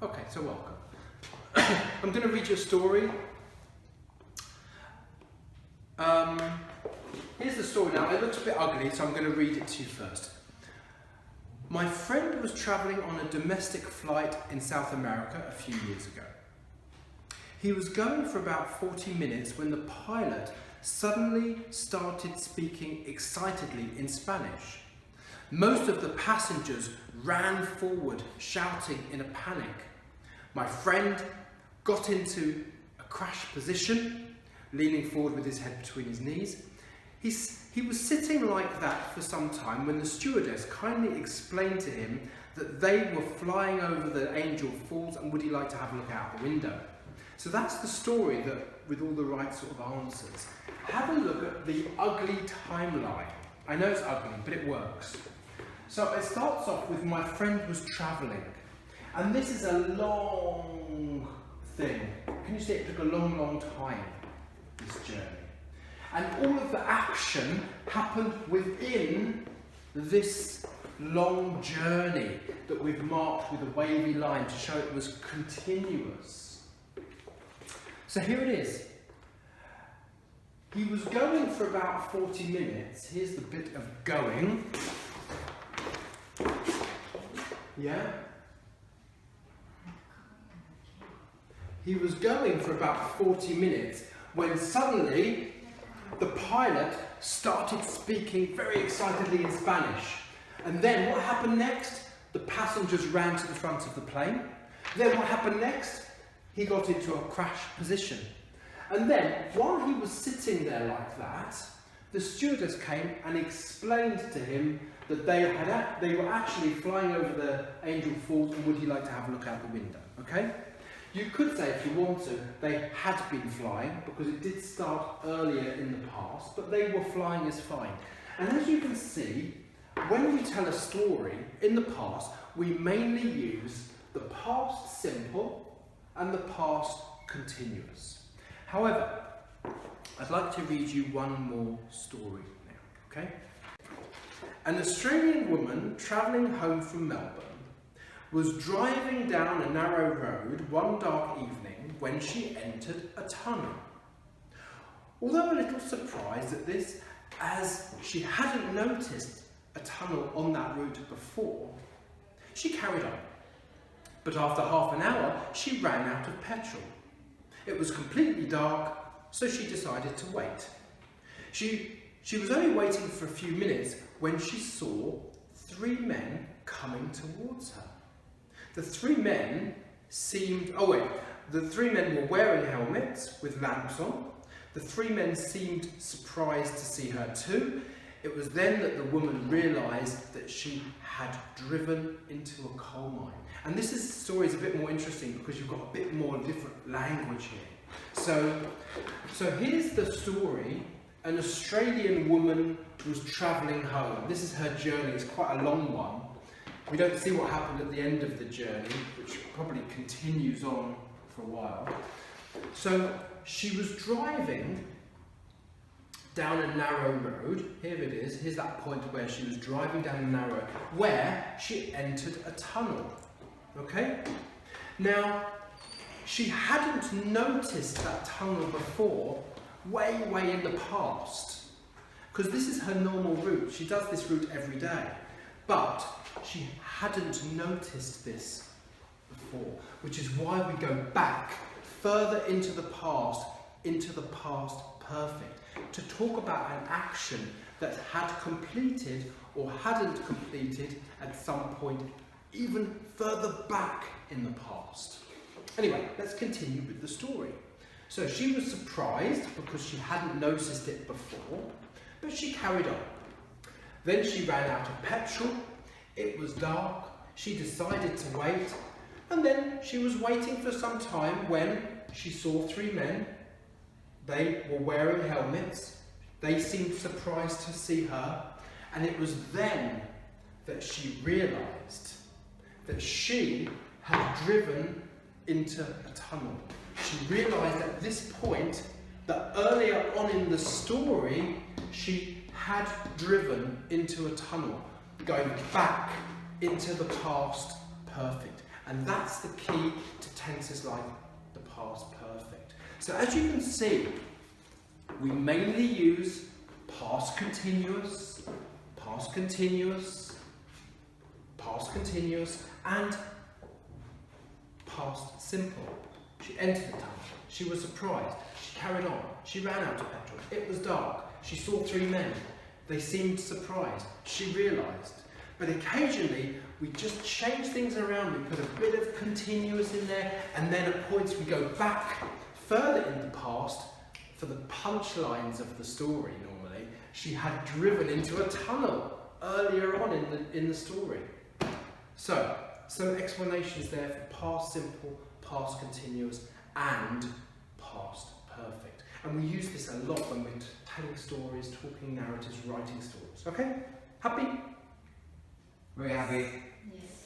Okay, so welcome. I'm going to read you a story. Here's the story now. It looks a bit ugly, so I'm going to read it to you first. My friend was travelling on a domestic flight in South America a few years ago. He was going for about 40 minutes when the pilot suddenly started speaking excitedly in Spanish. Most of the passengers ran forward, shouting in a panic. My friend got into a crash position, leaning forward with his head between his knees. He was sitting like that for some time when the stewardess kindly explained to him that they were flying over the Angel Falls and would he like to have a look out the window. So that's the story that, with all the right sort of answers. Have a look at the ugly timeline. I know it's ugly, but it works. So it starts off with my friend was travelling. And this is a long thing. Can you see it took a long, long time, this journey? And all of the action happened within this long journey that we've marked with a wavy line to show it was continuous. So here it is. He was going for about 40 minutes. Here's the bit of going. Yeah? He was going for about 40 minutes when suddenly the pilot started speaking very excitedly in Spanish. And then what happened next? The passengers ran to the front of the plane. Then what happened next? He got into a crash position. And then, while he was sitting there like that, the stewardess came and explained to him that they were actually flying over the Angel Falls and would he like to have a look out the window, okay? You could say, if you want to, they had been flying because it did start earlier in the past, but they were flying as fine. And as you can see, when we tell a story in the past, we mainly use the past simple and the past continuous. However, I'd like to read you one more story now, okay? An Australian woman travelling home from Melbourne was driving down a narrow road one dark evening when she entered a tunnel. Although a little surprised at this, as she hadn't noticed a tunnel on that route before, she carried on. But after half an hour, she ran out of petrol. It was completely dark, so she decided to wait. She was only waiting for a few minutes when she saw three men coming towards her. The three men were wearing helmets with lamps on. The three men seemed surprised to see her too. It was then that the woman realised that she had driven into a coal mine. And this story is a bit more interesting because you've got a bit more different language here. So here's the story. An Australian woman was travelling home. This is her journey. It's quite a long one. We don't see what happened at the end of the journey, which probably continues on for a while. So she was driving down a narrow road. Here it is. Here's that point where she was driving down a narrow road, where she entered a tunnel. Okay? Now, she hadn't noticed that tunnel before, way in the past, because this is her normal route. She does this route every day. But she hadn't noticed this before, which is why we go back further into the past perfect, to talk about an action that had completed or hadn't completed at some point even further back in the past. Anyway, let's continue with the story. So she was surprised because she hadn't noticed it before, but she carried on. Then she ran out of petrol. It was dark. She decided to wait, and then she was waiting for some time when she saw three men. They were wearing helmets. They seemed surprised to see her, and it was then that she realised that she had driven into a tunnel. She realised at this point that earlier on in the story, she had driven into a tunnel, going back into the past perfect. And that's the key to tenses like the past perfect. So as you can see, we mainly use past continuous, past continuous, past continuous, and past simple. She entered the tunnel. She was surprised. She carried on. She ran out of petrol. It was dark. She saw 3 men. They seemed surprised. She realised. But occasionally, we just change things around. We put a bit of continuous in there, and then at points we go back further in the past for the punchlines of the story. Normally, she had driven into a tunnel earlier on in the story. So, some explanations there for past simple, past continuous, and past perfect. And we use this a lot when we're telling stories, talking narratives, writing stories. Okay? Happy? Very happy. Yes.